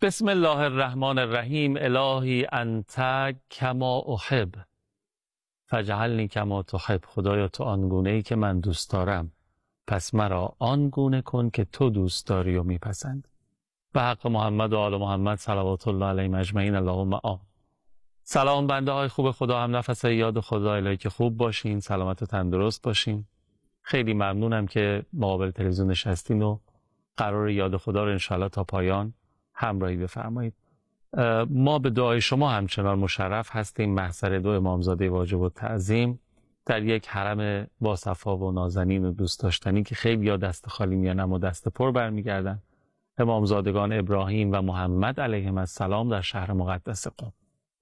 بسم الله الرحمن الرحیم. الهی انت کما احب فجعلنی کما تحب. خدایا تو آنگونه ای که من دوست دارم، پس مرا آنگونه کن که تو دوست داری و میپسند. به حق محمد و آل محمد صلوات الله علیهم اجمعین. اللهم آمین. سلام بنده های خوب خدا، هم نفس یاد خدا. الهی که خوب باشین، سلامت و تندرست باشین. خیلی ممنونم که مقابل تلویزیون نشستین و قرار یاد خدا رو انشاءالله تا پایان همراهی بفرمایید. ما به دعای شما همچنان مشرف هستیم. محضر دو امامزاده واجب التعظیم در یک حرم با صفا و نازنین و دوست داشتنی که خیلی یا دست خالی میان اما دست پر برمیگردن. امامزادگان ابراهیم و محمد علیهم السلام در شهر مقدس قم.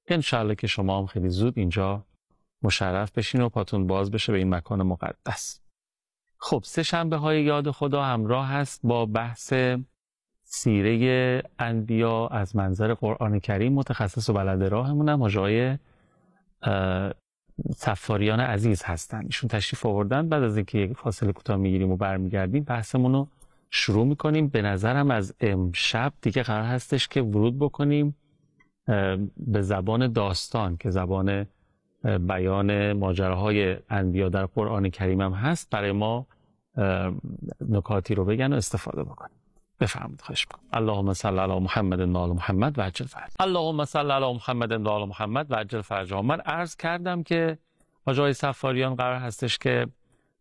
انشاءالله که شما هم خیلی زود اینجا مشرف بشین و پاتون باز بشه به این مکان مقدس. خب، سه شنبه های یاد خدا همراه هست با بحث سیره انبیا از منظر قرآن کریم. متخصص و بلد راهمون هم آقای صفاریان عزیز هستن. ایشون تشریف آوردن. بعد از اینکه یک فاصله کوتاه میگیریم و برمیگردیم بحثمون رو شروع میکنیم. به نظرم از امشب دیگه قرار هستش که ورود بکنیم به زبان داستان که زبان بیان ماجراهای انبیا در قرآن کریم هم هست. برای ما نکاتی رو بگن و استفاده بکنیم. بفرمایید، خواهش می‌کنم. اللهم صل علی محمد و آل محمد و عجل فرج. اللهم صل علی محمد و آل محمد و عجل فرج. من عرض کردم که آقای صفاریان قرار هستش که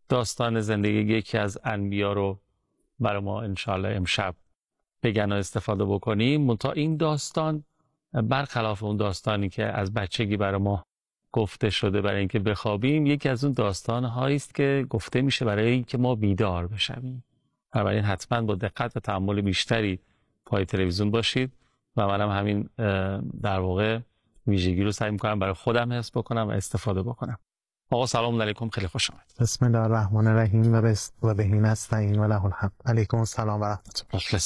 داستان زندگی یکی از انبیا رو برای ما انشاءالله امشب بگن و استفاده بکنیم. منتها این داستان برخلاف اون داستانی که از بچگی برای ما گفته شده برای اینکه بخوابیم، یکی از اون داستان‌هایی است که گفته میشه برای اینکه ما بیدار بشویم. بنابراین حتما با دقت و تأمل بیشتری پای تلویزیون باشید و منم همین در واقع ویژگی رو سعی می‌کنم برای خودم حفظ بکنم و استفاده بکنم. آقا سلام علیکم، خیلی خوش آمد. بسم الله الرحمن الرحیم و بهی نستعین و له الحمد. علیکم السلام و رحمت الله.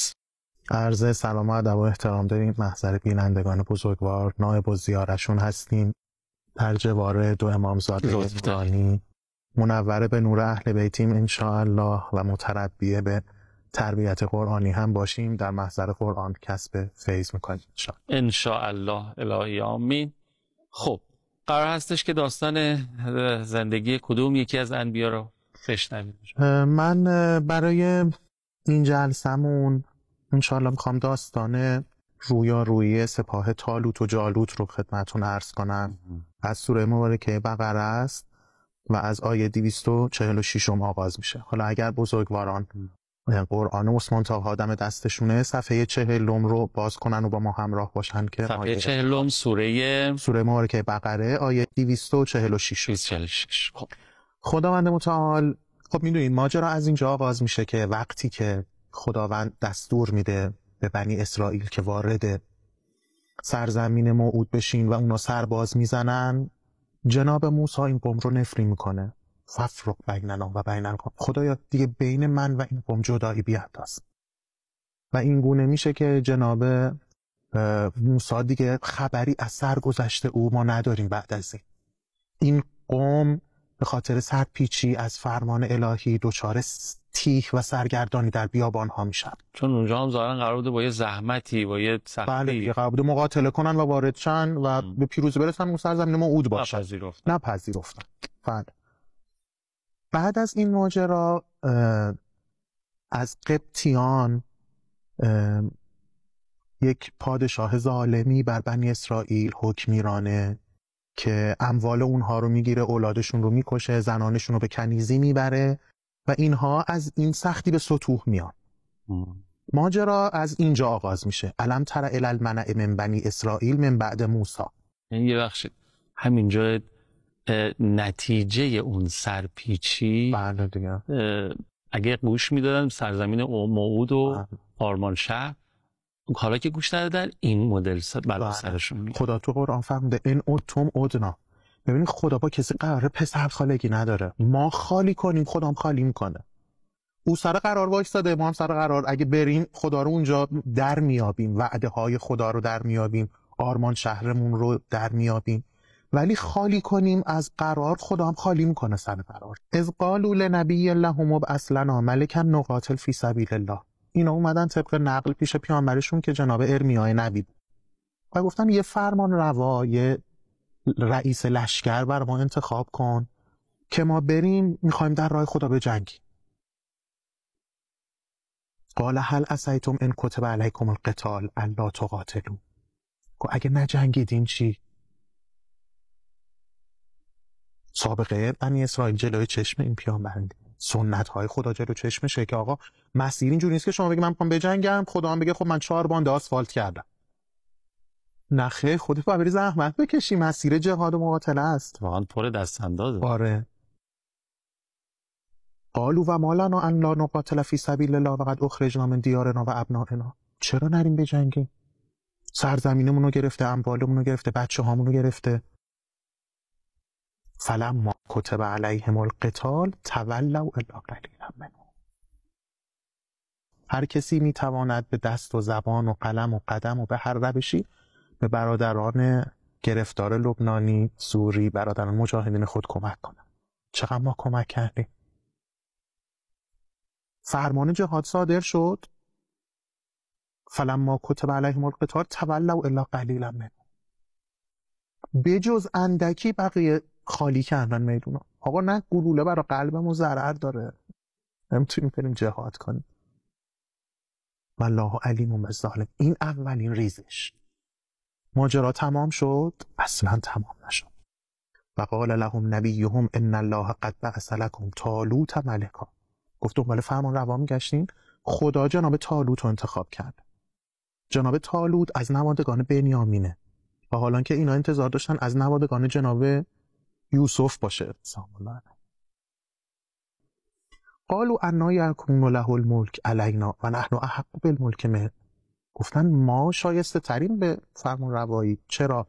عرض سلام و ادب و احترام داریم محضر بینندگان بزرگوار. نایب الزیارشون هستیم در جوار دو امامزاده نورانی منوره به نور اهل بیتیم انشاءالله و متربیه به تربیت قرآنی هم باشیم. در محضر قرآن کسب فیض میکنیم انشاءالله. الهی آمین. خب، قرار هستش که داستان زندگی کدوم یکی از انبیا رو بشنویم؟ من برای این جلسمون انشاءالله میخوام داستان رویارویی سپاه طالوت و جالوت رو خدمتون عرض کنم. از سوره مبارکه بقره است و از آیه 246 آغاز میشه. حالا اگر بزرگواران قرآن عثمان طاها دم دستشونه صفحه 40 رو باز کنن و با ما همراه باشن که صفحه 40 سوره مبارکه بقره آیه 246. خداوند متعال، خب میدونید ماجرا از اینجا آغاز میشه که وقتی که خداوند دستور میده به بنی اسرائیل که وارد سرزمین موعود بشین و اونا سرباز میزنن، جناب موسی این قوم رو نفرین میکنه. ففرق بیننا و بین القوم. خدایا دیگه بین من و این قوم جدایی بیانداز. و این گونه میشه که جناب موسی دیگه خبری از سرگذشت او ما نداریم. بعد از این قوم به خاطر سرپیچی از فرمان الهی دچار تیه و سرگردانی در بیابان ها میشن، چون اونجا هم ظاهرا قرار بوده با یه زحمتی با یه سختی بله قرار بوده مقاتله کنن و وارد شن و به پیروزی برسن. اون سرزمین موعود باشن، نپذیرفتن. بله. بعد از این ماجرا از قبطیان یک پادشاه ظالمی بر بنی اسرائیل حکم میرانه که اموال اونها رو میگیره، اولادشون رو میکشه، زنانشون رو به کنیزی میبره و اینها از این سختی به سطوح میان. ماجرا از اینجا آغاز میشه. الم تر الی الملأ من بنی اسرائیل من بعد موسی. یعنی یه بخشید همینجا نتیجه اون سرپیچی. بله دیگه. اگه گوش میدادن سرزمین موعود و آرمان شهر، حالا که گوش ندادن این مدل بلا سرشون میاد. خدا تو قرآن فرموده ان اتم ادنا. ببینید خدا با کسی قراره پسر خالگی نداره. ما خالی کنیم خدا هم خالی میکنه. او سر قرار وایساده، ما هم سر قرار. اگه بریم خدا رو اونجا در میابیم، وعده های خدا رو در میابیم، آرمان شهرمون رو در میابیم. ولی خالی کنیم از قرار خدا هم خالی میکنه سر قرار. اذ قالوا لنبی لهم ابعث لنا ملکا نقاتل فی سبیل الله. اینا اومدن طبق نقل پیش پیامبرشون که جناب ارمیای نبی بود و گفتن یه فرمان روا، یه رئیس لشکر بر ما انتخاب کن که ما بریم میخوایم در راه خدا بجنگیم. قال هل عصیتم ان کتب علیکم القتال الا تقاتلوا، اگه نجنگیدین چی؟ سابقه بنی اسرائیل جلوی چشم این پیامبرند، سنت های خدا جلوی چشمشه که آقا مسیر اینجوری نیست که شما بگی من میخوام بجنگم، خدا هم بگه خب من 4 باند آسفالت کردم. نه خیر، خودت باید بری زحمت بکشی، مسیر جهاد و مقاتله است. واقعا پر دست اندازه. آره. قالوا و ما لنا ان لا نقاتل فی سبیل الله وقد اخرجنا من دیارنا و ابنائنا، چرا نریم بجنگیم؟ سرزمینمون رو گرفته، اموالمون رو گرفته، بچه‌هامون رو گرفته. فلما کتب علیهم القتال تولوا الا قلیلا منهم. هر کسی میتواند به دست و زبان و قلم و قدم و به هر روشی به برادران گرفتار لبنانی، سوری، برادران مجاهدین خود کمک کنند. چقدر ما کمک کردیم. فرمان جهاد صادر شد، فلما کتب علیهم القتال تولوا الا قلیلا منهم. بجز اندکی بقیه خالی کردن میدونا. آقا نه گلوله برای قلبمون ضرر داره، نمیتونیم بریم جهاد کنیم. والله علیم بالظالمین. این اولین ریزش. ماجرا تمام شد؟ اصلا تمام نشد. و قال لهم نبیهم ان الله قد بعث لكم طالوت ملکا. گفت دنبال فرمان روا میگشتین، خدا جناب طالوت رو انتخاب کرد. جناب طالوت از نوادگان بنیامینه و حالا که اینا انتظار داشتن از نوادگان جناب یوسف باشه. سلام الله علیه. قالوا انا یکون له الملک علینا و نحن احق بالملک منه. گفتن ما شایسته ترین به فرمان روایی. چرا؟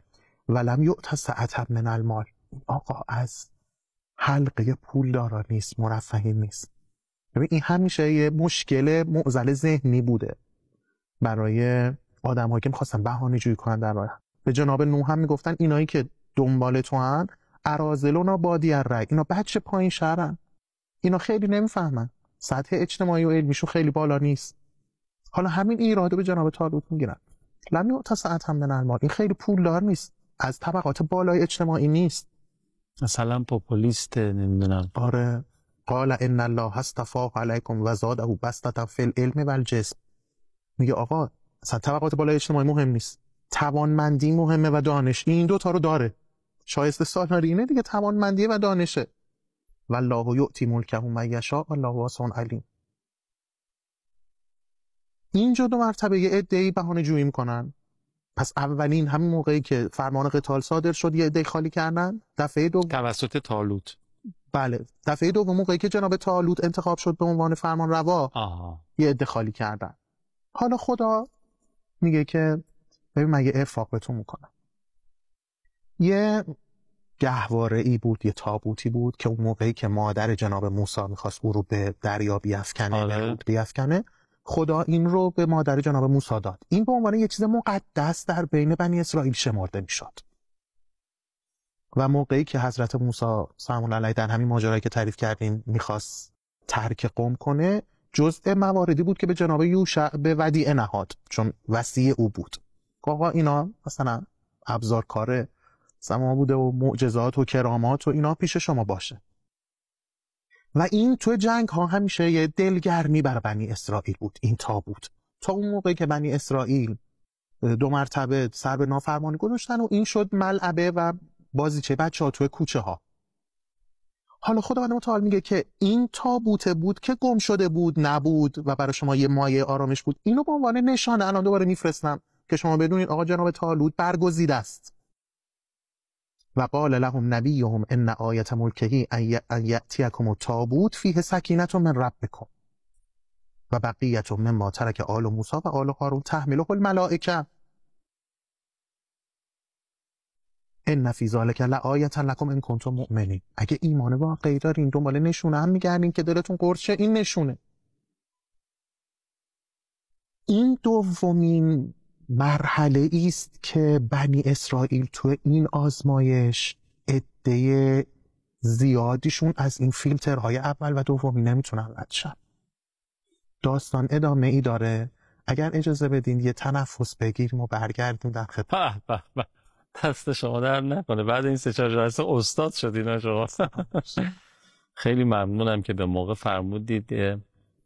ولم یؤت سعة من المال. آقا از حلقه پول دارا نیست، مرفهی نیست. ببین این همیشه یه مشکل معضل ذهنی بوده برای آدم‌هایی که می‌خواستن بهانه‌جویی کنن در راه. به جناب نوح هم میگفتن اینایی که دنبال تو هن اراذلنا بادی الرأی، اینا بچه پایین شهرن، اینا خیلی نمیفهمن، سطح اجتماعی و علمیشون خیلی بالا نیست. حالا همین ایرادو به جناب طالوت میگیرن. لم یؤت سعة من المال، این خیلی پولدار نیست، از طبقات بالای اجتماعی نیست، مثلا پوپولیست، نمیدونم. آره. قال ان الله اصطفاه علیکم و زاده بسطة فی العلم والجسم. میگه آقا اصلا طبقات بالای اجتماعی مهم نیست، توانمندی مهمه و دانش. این دوتا رو داره. شایسته سالاری اینه دیگه، توانمندی و دانشه. والله یؤتی ملکه من یشاء والله واسع علیم. اینجا 2 مرتبه یه عده‌ای بهانه جویی میکنن. پس اولین همین موقعی که فرمان قتال صادر شد یه عده خالی کردن. دفعه دوم توسط طالوت. بله، دفعه دوم موقعی که جناب طالوت انتخاب شد به عنوان فرمان روا، یه عده خالی کردن. حالا خدا میگه که ببین من یه ارفاق بهتون میکنم. یه گهواره ای بود، یه تابوتی بود که اون موقعی که مادر جناب موسی میخواست او رو به دریا بیفکنه، خدا این رو به مادر جناب موسی داد. این به عنوان یه چیز مقدس در بین بنی اسرائیل شمرده میشد. و موقعی که حضرت موسی سلام الله علیه در همین ماجرایی که تعریف کردیم میخواست ترک قوم کنه، جزء مواردی بود که به جناب یوشع به ودیعه نهاد، چون وصی او بود. آقا اینا مثلا ابزار کار سما بوده و معجزات و کرامات و اینا پیش شما باشه. و این توی جنگ ها همیشه یه دلگرمی بر بنی اسرائیل بود این تابوت، تا اون موقعی که بنی اسرائیل 2 مرتبه سر به نافرمانی گذاشتن و این شد ملعبه و بازیچه بچه ها توی کوچه ها. حالا خداوند متعال میگه که این تابوت بود که گم شده بود، نبود و برای شما یه مایه آرامش بود. اینو به عنوان نشانه الان دوباره میفرستم که شما بدونید آقا جناب طالوت برگزیده است. و قال لهم نبیهم ان آیت ملکه ان یأتیکم التابوت فیه سکینة من ربکم و بقیة مما ترک آل موسی و آل هارون تحمله الملائکه ان فی ذلک لآیة لکم ان کنتم مؤمنین. اگه ایمان واقعی دارین دنبال نشونه هم میگردین که دلتون قرص شه، این نشونه. این دومین مرحله است که بنی اسرائیل تو این آزمایش عده زیادیشون از این فیلترهای اول و دومی نمیتونن رد شن. داستان ادامه ای داره. اگر اجازه بدین یه تنفس بگیریم و برگردیم در خدمت. به دست شما در نکنه، بعد این 3-4 جلسه استاد شدین شما. خیلی ممنونم که به موقع فرمودید.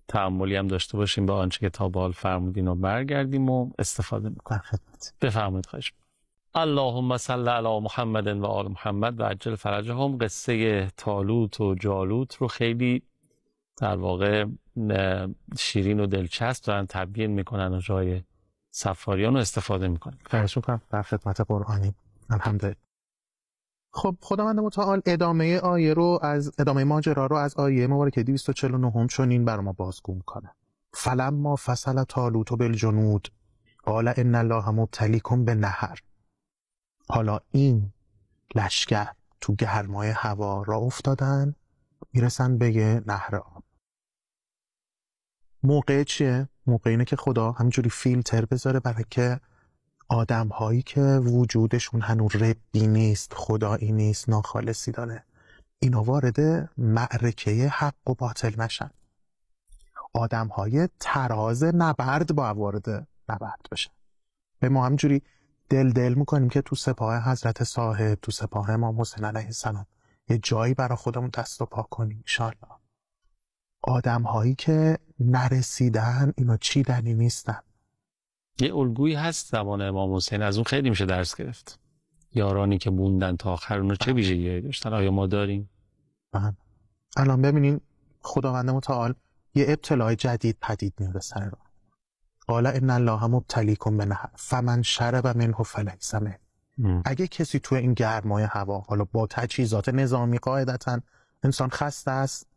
تأملی هم داشته باشیم به آنچه که تا به حال فرمودین و برگردیم و استفاده میکنیم. بفرمایید. خواهش. اللهم صل علی محمد و آل محمد و عجل فرجهم. قصه طالوت و جالوت رو خیلی در واقع شیرین و دلچسب دارن تبیین میکنن و جای سفاریان رو استفاده میکنن. خواهش میکنم. در خدمت قرآنی. الحمدلله. خب خداوند متعال ادامه ماجرا رو از آیه مبارکه 249 چنین بر ما بازگو میکنه. فلما فصل طالوت بالجنود قال ان الله مبتلیکم بنهر. حالا این لشکر تو گرمای هوا را افتادن، میرسن به یه نهر آب. موقع چیه؟ موقع اینه که خدا همینجوری فیلتر بذاره برای که آدم هایی که وجودشون هنوز ربی نیست، خدایی نیست، ناخالصی داره، اینا وارد معرکه حق و باطل نشن. آدم های تراز نبرد با وارد نبرد بشن. به ما همینجوری دل میکنیم که تو سپاه حضرت صاحب، تو سپاه امام حسین علیه السلام یه جایی برای خودمون دست و پا کنیم انشالله. آدم هایی که نرسیدن اینا چیدنی نیستن. یه الگویی هست زمان امام حسین، از اون خیلی میشه درس گرفت. یارانی که موندن تا آخر اونا چه ویژگی‌هایی داشتن؟ آیا ما داریم؟ الان ببینین خداوند متعال یه ابتلای جدید پدید میاره سر راه. قال ان الله مبتلیکم بنهر فمن شرب منه فلیس منی. اگه کسی تو این گرمای هوا، حالا با تجهیزات نظامی، قاعدتا انسان خسته است،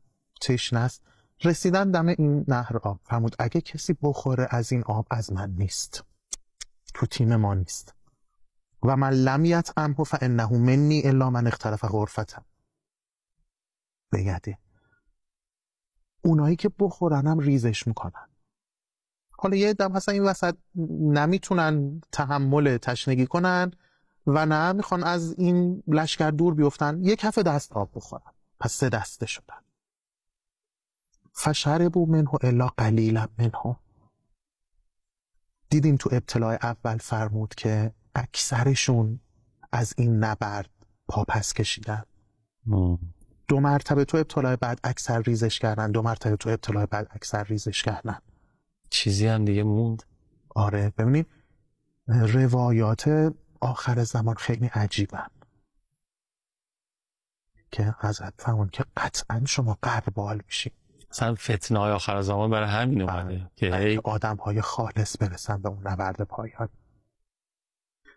تشنه است، رسیدن دم این نهر آب، فرمود اگه کسی بخوره از این آب از من نیست، تو تیم ما نیست. و من لم یطعمه فانه منی الا من اغترف غرفة. بگده اونایی که بخورنم ریزش میکنن. حالا یه دم هستن این وسط نمیتونن تحمل تشنگی کنن و نه میخوان از این لشکر دور بیفتن، یک کف دست آب بخورن، پس 3 دسته شدن. فشربوا منه الا قلیلا منه. دیدیم تو ابتلای اول فرمود که اکثرشون از این نبرد پاپس کشیدن. 2 مرتبه تو ابتلای بعد اکثر ریزش کردن، 2 مرتبه تو ابتلای بعد اکثر ریزش کردن. چیزی هم دیگه موند. آره ببینید روایات آخر زمان خیلی عجیبن که حضرت فرمون که قطعا شما غربال میشین. مثلا فتنه های آخر زمان برای همین اومده که آدم های خالص برسن به اون نبرد پایان.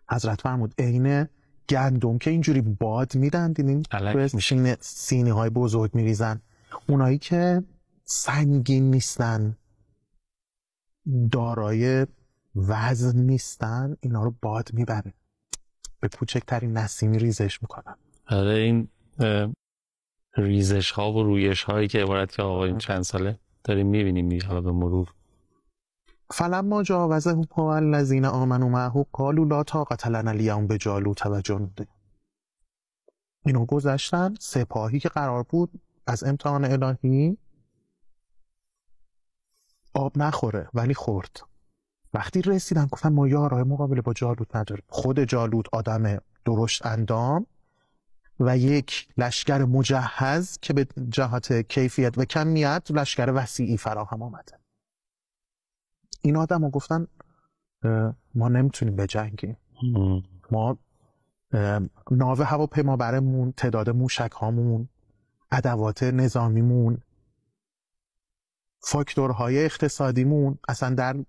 حضرت فرمود عین گندم که اینجوری باد میدن، دیدین توی سینی های بزرگ میریزن، اونایی که سنگین نیستن، دارای وزن نیستن، اینا رو باد میبره، به کوچکترین نسیمی ریزش میکنن. آره این ریزش ها و رویش هایی که عبارت که آقا این چند ساله داریم میبینیم دیگه حالا به مرور. فلما جاوزه هو الذین آمنوا معه قالوا لا طاقة لنا اليوم بجالوت و جنوده. اینو گذشتن، سپاهی که قرار بود از امتحان الهی آب نخوره ولی خورد. وقتی رسیدن گفتن ما یارای مقابله با جالوت نداریم. خود جالوت آدم درشت اندام و یک لشکر مجهز که به جهت کیفیت و کمیت لشکر وسیعی فراهم آمده. این آدم ها گفتن ما نمیتونیم بجنگیم. ما ناو هواپیما برمون، تعداد موشک هامون، ادوات نظامیمون، فاکتورهای اقتصادیمون اصلا در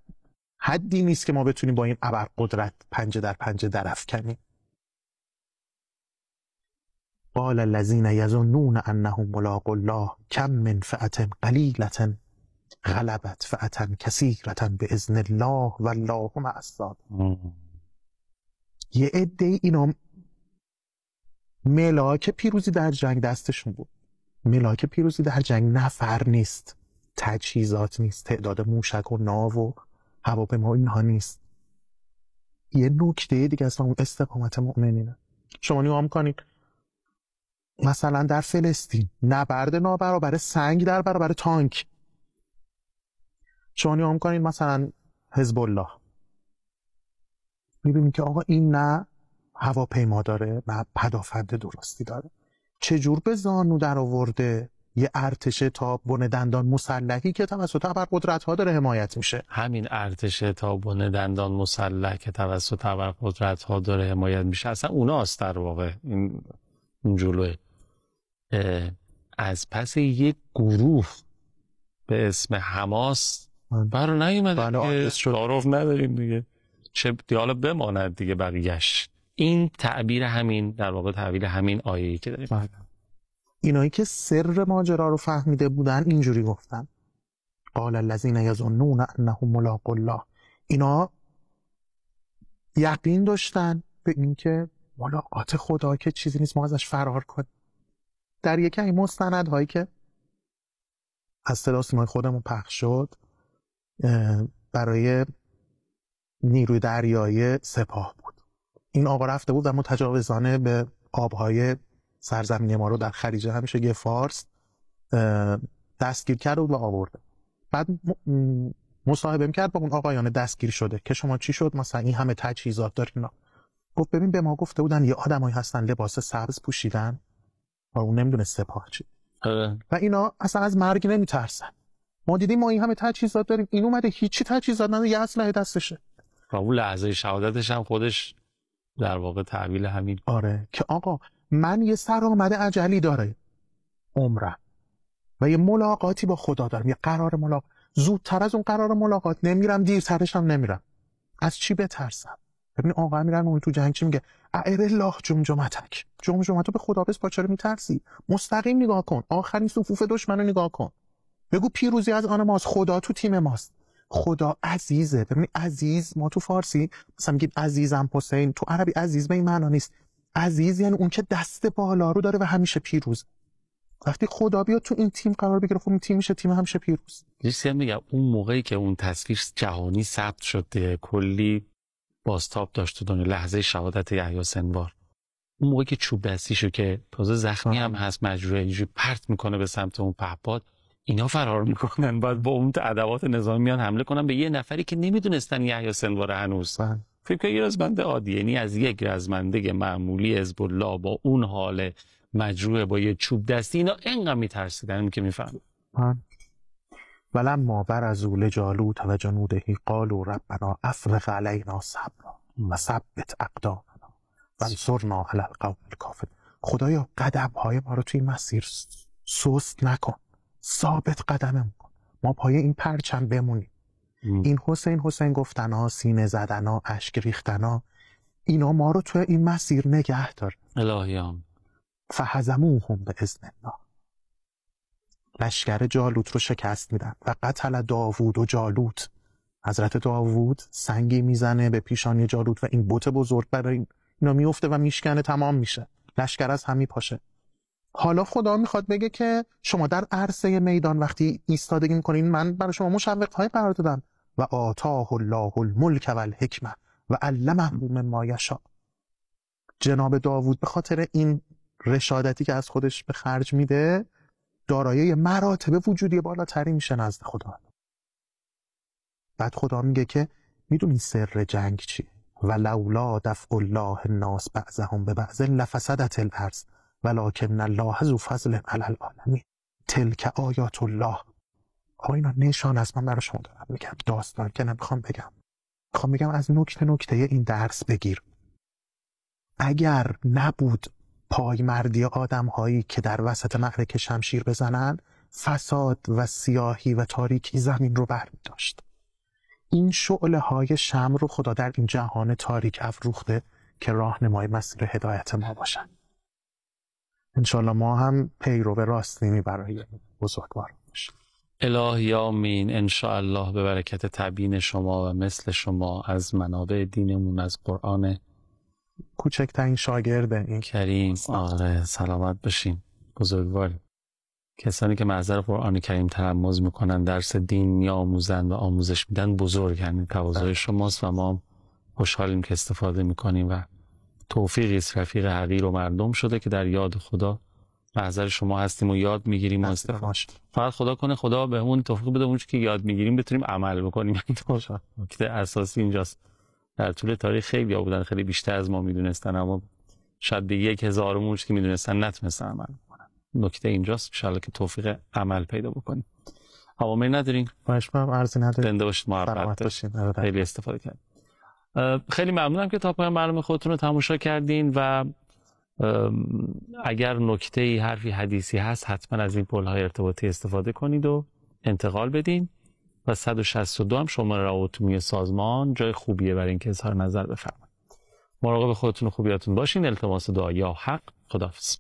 حدی نیست که ما بتونیم با این ابرقدرت پنجه در پنجه درافکنیم. قال الذين يظنون انهم ملاقو الله كم من فئة قلیلة غلبت فئة کثیرة باذن الله والله مع الصابرین. یه عده اینا ملاک پیروزی در جنگ دستشون بود. ملاک پیروزی در جنگ نفر نیست، تجهیزات نیست، تعداد موشک و ناو و هواپیما اینها نیست. یه نکته دیگه از اون استقامت مؤمنینه. شما نگاه می‌کنید مثلا در فلسطین نبرد نابرابر سنگ در برابر تانک. شما نگاه می‌کنید مثلا حزب الله، می‌بینید که آقا این نه هواپیما داره نه پدافند درستی داره، چجور به زانو در آورده یه ارتش تا بن دندان مسلحی که توسط ابرقدرت‌ها داره حمایت میشه. همین ارتش تا بن دندان مسلح که توسط ابرقدرت‌ها داره حمایت میشه، اصلا اوناست در واقع این جلوه. از پس یک گروه به اسم حماس برای نیومده که تعارف نداریم دیگه، چه دیالا بماند دیگه بقیه‌اش. این تعبیر همین در واقع تعبیر همین آیه‌ای که داریم. اینایی که سر ماجرا رو فهمیده بودن اینجوری گفتن قال الذین یظنون انهم ملاقو الله، اینا یقین داشتن به اینکه ملاقات خدا که چیزی نیست ما ازش فرار کنیم. در یکی این مستندهایی که از صدا سیمای خودمون پخش شد برای نیروی دریایی سپاه بود، این آقا رفته بود و متجاوزانه به آبهای سرزمین ما رو در خلیج همیشه فارس دستگیر کرده بود و آورده. بعد مصاحبه می‌کرد با اون آقایان دستگیر شده که شما چی شد، مثلا این همه تجهیزات دارین. گفت ببین به ما گفته بودن یه آدمایی هستن لباس سبز پوشیدن و اون نمیدونه سپاه چی و اینا اصلا از مرگ نمیترسن. ما دیدیم ما این همه تجهیزات داریم، این اومده هیچی تجهیزات نداره، یه اسلحه دستشه. و اون لحظه شهادتش هم خودش در واقع تعبیر همین. آره که آقا من یه سرآمد اجلی داره عمرم و یه ملاقاتی با خدا دارم، یه قرار ملاقات، زودتر از اون قرار ملاقات نمیرم، دیرترش هم نمیرم. از چی بترسم؟ ببین آقا میرن اون تو جنگ چی میگه؟ اعر الله جمجمتک، جمجمتو به خدا بس، چرا میترسی؟ مستقیم نگاه کن، آخرین صفوف دشمنو نگاه کن، بگو پیروزی از آن ماست، خدا تو تیم ماست، خدا عزیزه. ببین عزیز، ما تو فارسی مثلا میگیم عزیزم حسین، تو عربی عزیز به این معنا نیست. عزیز یعنی اون که دست بالا رو داره و همیشه پیروز. وقتی خدا بیاد تو این تیم قرار بگیره، خب این تیم میشه تیم همیشه پیروز. یه میگم اون موقعی که اون تصویر جهانی ثبت شد کلی بازتاب داشت تو دنیا، لحظه شهادت یحیی سنوار، اون موقعی که چوب دستیشو که تازه زخمی هم هست مجروحه اینجوری پرت میکنه به سمت اون پهپاد، اینا فرار میکنن، بعد با اون ادوات نظامی میان حمله کنن به یه نفری که نمیدونستن یحیی سنوار هنوز. فکر کنم یه رزمنده عادی، یعنی از یک رزمنده معمولی حزب الله با اون حال مجروح با یه چوب دستی، اینا انقدر میترسیدن که میفهمن. ولما برزوا لجالوت و جنوده قالوا ربنا افرغ علینا صبرا و ثبت اقدامنا وانصرنا علی القوم الکافرین. خدایا قدم‌های ما رو توی مسیر سست نکن، ثابت قدممون کن، ما پای این پرچم بمونیم. این حسین گفتنا، سینه زدنا، اشک ریختنا، اینا ما رو توی این مسیر نگه دار. الهیام فهزموهم باذن الله، لشکر جالوت رو شکست میدن. و قتل داوود و جالوت، حضرت داوود سنگی میزنه به پیشانی جالوت و این بت بزرگ برای اینا میفته و میشکنه، تمام میشه، لشکر از هم میپاشه. حالا خدا میخواد بگه که شما در عرصه میدان وقتی ایستادگی میکنین، من برای شما مشوق‌های قرار دادم. و آتاه الله الملک و الحکمه و علمه مما یشاء. جناب داوود به خاطر این رشادتی که از خودش به خرج میده، دارای مراتب وجودی بالاتری میشه نزد خدا. بعد خدا میگه که میدونین سر جنگ چیه؟ و لولا دفع الله الناس بعضهم ببعض لفسدت الارض ولکن الله ذو فضل علی العالمین تلک آیات الله. آقا اینا نشان است، من برای شما دارم میگم، داستان که نمیخوام بگم، میخوام بگم از نکته این درس بگیر. اگر نبود پایمردی آدم هایی که در وسط معرکه شمشیر بزنن، فساد و سیاهی و تاریکی زمین رو برمی داشت. این شعله های شمع رو خدا در این جهان تاریک افروخته که راهنمای مسیر هدایت ما باشن. انشالله ما هم پیرو راستینی برای بزرگوار باشیم. الهی آمین. انشاءالله به برکت تبیین شما و مثل شما از منابع دینمون، از قرآن کوچکترین شاگرد این کریم. آره سلامت باشین بزرگواری. کسانی که محضر قرآن کریم تلمذ میکنن، درس دین میآموزن و آموزش میدن، بزرگن. تواضع شماست و ما خوشحالیم که استفاده میکنیم و توفیقی است رفیق حقیر و مردم شده که در یاد خدا محضر شما هستیم و یاد میگیریم و استفاده. فقط خدا کنه خدا بهمون توفیق بده اون چیزی که یاد میگیریم بتونیم عمل بکنیم. نکته اساسی اینجاست. در طول تاریخ خیلی بودن خیلی بیشتر از ما میدونستن، اما شاید به 1000 اون که میدونستن نتونستن عمل بکنن. نکته اینجاست ان شاءالله که توفیق عمل پیدا بکنیم. اوامر ندارین؟ باش من عرضی نداریم. زنده باشید، محبت باشید. خیلی استفاده کردیم. خیلی ممنونم که تا پایان برنامه خودتون رو تماشا کردین و اگر نکته‌ای، حرفی، حدیثی هست حتما از این پل‌های ارتباطی استفاده کنید و انتقال بدین. و 162 هم شماره عمومی سازمان جای خوبیه برای اینکه اظهار نظر بفرمایید. مراقب خودتون و خوبیاتون باشین. التماس دعا یا حق. خداحافظ.